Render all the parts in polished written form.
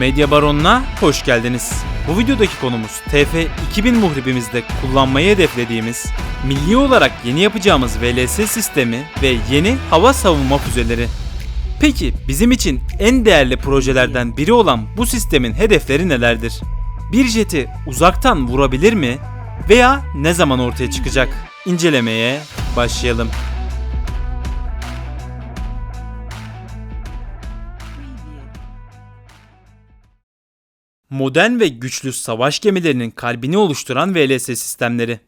Medya Baronu'na hoş geldiniz. Bu videodaki konumuz TF2000 muhribimizde kullanmayı hedeflediğimiz, milli olarak yeni yapacağımız VLS sistemi ve yeni hava savunma füzeleri. Peki bizim için en değerli projelerden biri olan bu sistemin hedefleri nelerdir? Bir jeti uzaktan vurabilir mi? Veya ne zaman ortaya çıkacak? İncelemeye başlayalım. Modern ve güçlü savaş gemilerinin kalbini oluşturan VLS sistemleri.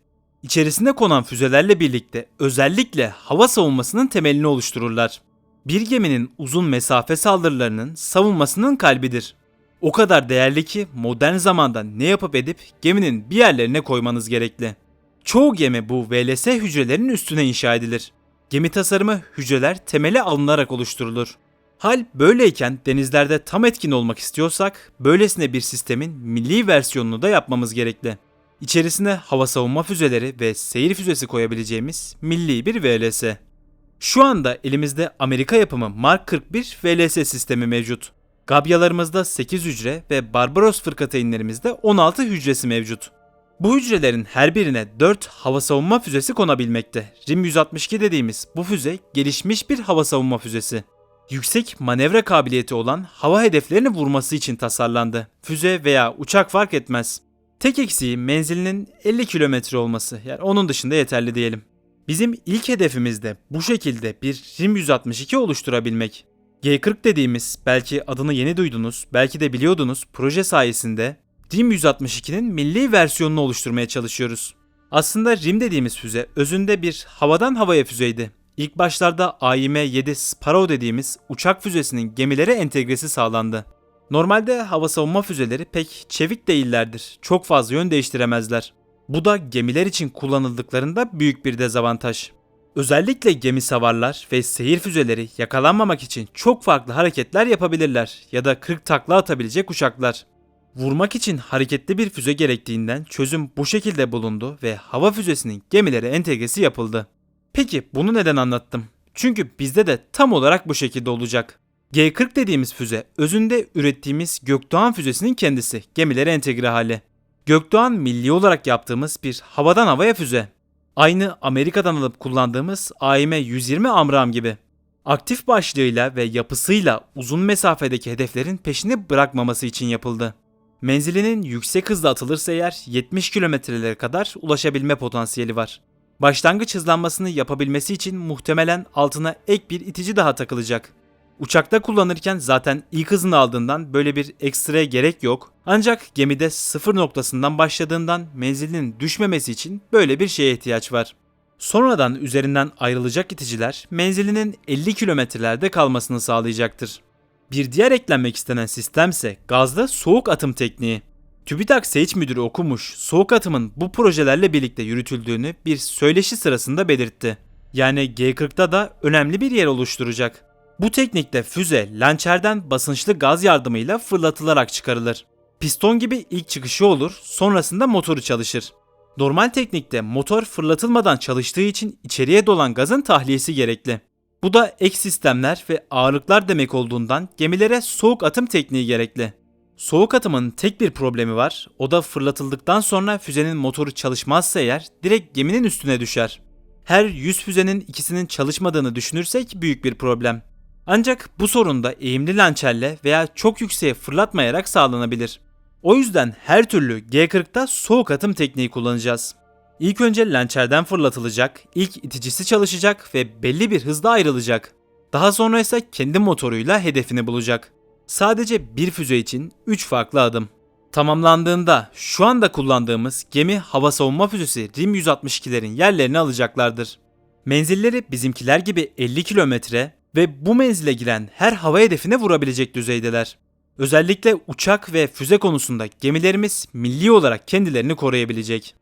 İçerisinde konan füzelerle birlikte özellikle hava savunmasının temelini oluştururlar. Bir geminin uzun mesafe saldırılarının savunmasının kalbidir. O kadar değerli ki modern zamanda ne yapıp edip geminin bir yerlerine koymanız gerekli. Çoğu gemi bu VLS hücrelerinin üstüne inşa edilir. Gemi tasarımı hücreler temele alınarak oluşturulur. Hal böyleyken denizlerde tam etkin olmak istiyorsak böylesine bir sistemin milli versiyonunu da yapmamız gerekli. İçerisine hava savunma füzeleri ve seyir füzesi koyabileceğimiz milli bir VLS. Şu anda elimizde Amerika yapımı Mark 41 VLS sistemi mevcut. Gabyalarımızda 8 hücre ve Barbaros fırkateynlerimizde 16 hücresi mevcut. Bu hücrelerin her birine 4 hava savunma füzesi konabilmekte. RIM 162 dediğimiz bu füze gelişmiş bir hava savunma füzesi. Yüksek manevra kabiliyeti olan hava hedeflerini vurması için tasarlandı. Füze veya uçak fark etmez. Tek eksiği menzilinin 50 kilometre olması, yani onun dışında yeterli diyelim. Bizim ilk hedefimiz de bu şekilde bir RIM 162 oluşturabilmek. G40 dediğimiz, belki adını yeni duydunuz, belki de biliyordunuz, proje sayesinde RIM 162'nin milli versiyonunu oluşturmaya çalışıyoruz. Aslında RIM dediğimiz füze özünde bir havadan havaya füzeydi. İlk başlarda AIM-7 Sparrow dediğimiz uçak füzesinin gemilere entegresi sağlandı. Normalde hava savunma füzeleri pek çevik değillerdir, çok fazla yön değiştiremezler. Bu da gemiler için kullanıldıklarında büyük bir dezavantaj. Özellikle gemi savarlar ve seyir füzeleri yakalanmamak için çok farklı hareketler yapabilirler ya da 40 takla atabilecek uçaklar. Vurmak için hareketli bir füze gerektiğinden çözüm bu şekilde bulundu ve hava füzesinin gemilere entegresi yapıldı. Peki bunu neden anlattım? Çünkü bizde de tam olarak bu şekilde olacak. G40 dediğimiz füze özünde ürettiğimiz Gökdoğan füzesinin kendisi, gemilere entegre hali. Gökdoğan milli olarak yaptığımız bir havadan havaya füze. Aynı Amerika'dan alıp kullandığımız AIM-120 Amram gibi. Aktif başlığıyla ve yapısıyla uzun mesafedeki hedeflerin peşini bırakmaması için yapıldı. Menzilinin yüksek hızla atılırsa eğer 70 kilometrelere kadar ulaşabilme potansiyeli var. Başlangıç hızlanmasını yapabilmesi için muhtemelen altına ek bir itici daha takılacak. Uçakta kullanırken zaten ilk hızını aldığından böyle bir ekstraya gerek yok. Ancak gemide sıfır noktasından başladığından menzilinin düşmemesi için böyle bir şeye ihtiyaç var. Sonradan üzerinden ayrılacak iticiler menzilinin 50 kilometrelerde kalmasını sağlayacaktır. Bir diğer eklenmek istenen sistemse gazlı soğuk atım tekniği. TÜBİTAK Seyç Müdürü okumuş, soğuk atımın bu projelerle birlikte yürütüldüğünü bir söyleşi sırasında belirtti. Yani G40'da da önemli bir yer oluşturacak. Bu teknikte füze, lançerden basınçlı gaz yardımıyla fırlatılarak çıkarılır. Piston gibi ilk çıkışı olur, sonrasında motoru çalışır. Normal teknikte motor fırlatılmadan çalıştığı için içeriye dolan gazın tahliyesi gerekli. Bu da ek sistemler ve ağırlıklar demek olduğundan gemilere soğuk atım tekniği gerekli. Soğuk atımın tek bir problemi var, o da fırlatıldıktan sonra füzenin motoru çalışmazsa eğer direkt geminin üstüne düşer. Her 100 füzenin ikisinin çalışmadığını düşünürsek büyük bir problem. Ancak bu sorun da eğimli lançerle veya çok yükseğe fırlatmayarak sağlanabilir. O yüzden her türlü G40'da soğuk atım tekniği kullanacağız. İlk önce lançerden fırlatılacak, ilk iticisi çalışacak ve belli bir hızda ayrılacak. Daha sonra ise kendi motoruyla hedefini bulacak. Sadece bir füze için 3 farklı adım. Tamamlandığında şu anda kullandığımız gemi hava savunma füzesi RIM 162'lerin yerlerini alacaklardır. Menzilleri bizimkiler gibi 50 kilometre ve bu menzile giren her hava hedefine vurabilecek düzeydeler. Özellikle uçak ve füze konusunda gemilerimiz milli olarak kendilerini koruyabilecek.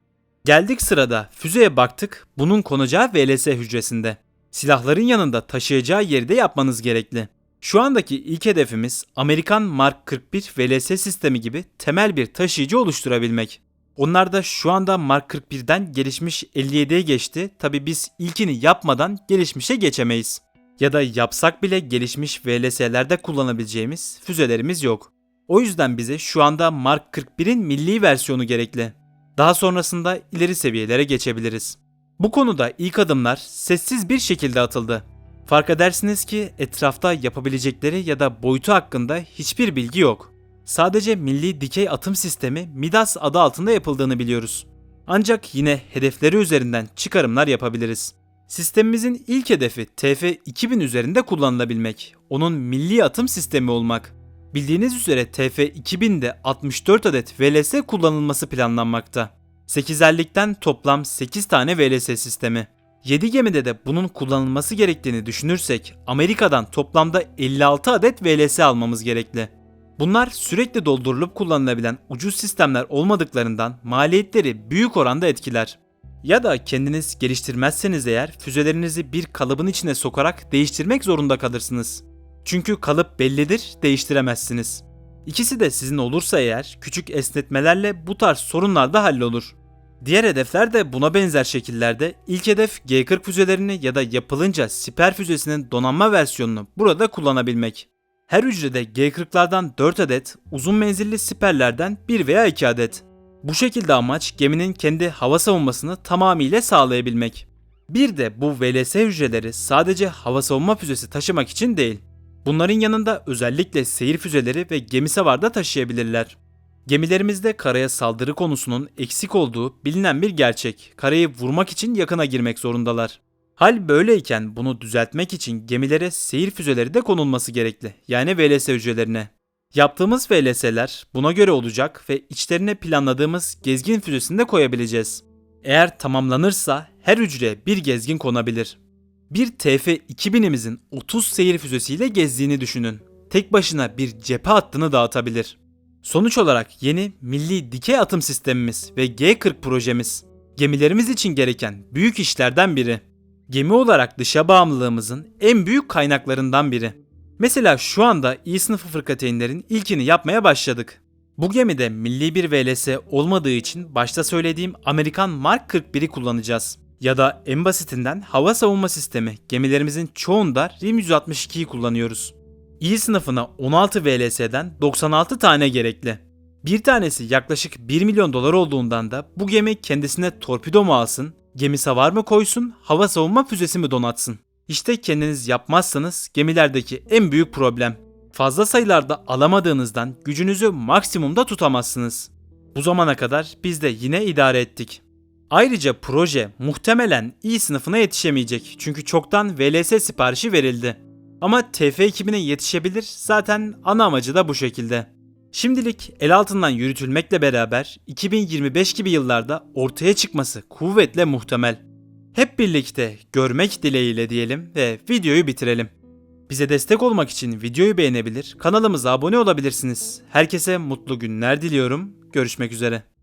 Geldik sırada füzeye baktık, bunun konacağı VLS hücresinde. Silahların yanında taşıyacağı yeri de yapmanız gerekli. Şu andaki ilk hedefimiz Amerikan Mark 41 VLS sistemi gibi temel bir taşıyıcı oluşturabilmek. Onlar da şu anda Mark 41'den gelişmiş 57'ye geçti. Tabi biz ilkini yapmadan gelişmişe geçemeyiz. Ya da yapsak bile gelişmiş VLS'lerde kullanabileceğimiz füzelerimiz yok. O yüzden bize şu anda Mark 41'in milli versiyonu gerekli. Daha sonrasında ileri seviyelere geçebiliriz. Bu konuda ilk adımlar sessiz bir şekilde atıldı. Fark edersiniz ki etrafta yapabilecekleri ya da boyutu hakkında hiçbir bilgi yok. Sadece Milli Dikey Atım Sistemi MIDAS adı altında yapıldığını biliyoruz. Ancak yine hedefleri üzerinden çıkarımlar yapabiliriz. Sistemimizin ilk hedefi TF-2000 üzerinde kullanılabilmek, onun milli atım sistemi olmak. Bildiğiniz üzere TF-2000'de 64 adet VLS kullanılması planlanmakta. 8'erlikten toplam 8 tane VLS sistemi. 7 gemide de bunun kullanılması gerektiğini düşünürsek Amerika'dan toplamda 56 adet VLS almamız gerekli. Bunlar sürekli doldurulup kullanılabilen ucuz sistemler olmadıklarından maliyetleri büyük oranda etkiler. Ya da kendiniz geliştirmezseniz eğer füzelerinizi bir kalıbın içine sokarak değiştirmek zorunda kalırsınız. Çünkü kalıp bellidir, değiştiremezsiniz. İkisi de sizin olursa eğer küçük esnetmelerle bu tarz sorunlar da hallolur. Diğer hedefler de buna benzer şekillerde. İlk hedef G40 füzelerini ya da yapılınca Siper füzesinin donanma versiyonunu burada kullanabilmek. Her hücrede G40'lardan 4 adet, uzun menzilli siperlerden 1 veya 2 adet. Bu şekilde amaç geminin kendi hava savunmasını tamamıyla sağlayabilmek. Bir de bu VLS hücreleri sadece hava savunma füzesi taşımak için değil. Bunların yanında özellikle seyir füzeleri ve gemi savar da taşıyabilirler. Gemilerimizde karaya saldırı konusunun eksik olduğu bilinen bir gerçek. Karayı vurmak için yakına girmek zorundalar. Hal böyleyken bunu düzeltmek için gemilere seyir füzeleri de konulması gerekli. Yani VLS hücrelerine. Yaptığımız VLS'ler buna göre olacak ve içlerine planladığımız gezgin füzesini de koyabileceğiz. Eğer tamamlanırsa her hücreye bir gezgin konabilir. Bir TF-2000'imizin 30 seyir füzesiyle gezdiğini düşünün. Tek başına bir cephe hattını dağıtabilir. Sonuç olarak yeni milli dikey atım sistemimiz ve G40 projemiz gemilerimiz için gereken büyük işlerden biri. Gemi olarak dışa bağımlılığımızın en büyük kaynaklarından biri. Mesela şu anda İ sınıfı fırkateynlerin ilkini yapmaya başladık. Bu gemide milli bir VLS olmadığı için başta söylediğim Amerikan Mark 41'i kullanacağız. Ya da en basitinden hava savunma sistemi gemilerimizin çoğunda RIM 162'yi kullanıyoruz. İ sınıfına 16 VLS'den 96 tane gerekli. Bir tanesi yaklaşık 1 milyon dolar olduğundan da bu gemi kendisine torpido mu alsın, gemi savar mı koysun, hava savunma füzesi mi donatsın? İşte kendiniz yapmazsanız gemilerdeki en büyük problem. Fazla sayılarda alamadığınızdan gücünüzü maksimumda tutamazsınız. Bu zamana kadar biz de yine idare ettik. Ayrıca proje muhtemelen İ sınıfına yetişemeyecek çünkü çoktan VLS siparişi verildi. Ama TF-2000'e yetişebilir, zaten ana amacı da bu şekilde. Şimdilik el altından yürütülmekle beraber 2025 gibi yıllarda ortaya çıkması kuvvetle muhtemel. Hep birlikte görmek dileğiyle diyelim ve videoyu bitirelim. Bize destek olmak için videoyu beğenebilir, kanalımıza abone olabilirsiniz. Herkese mutlu günler diliyorum. Görüşmek üzere.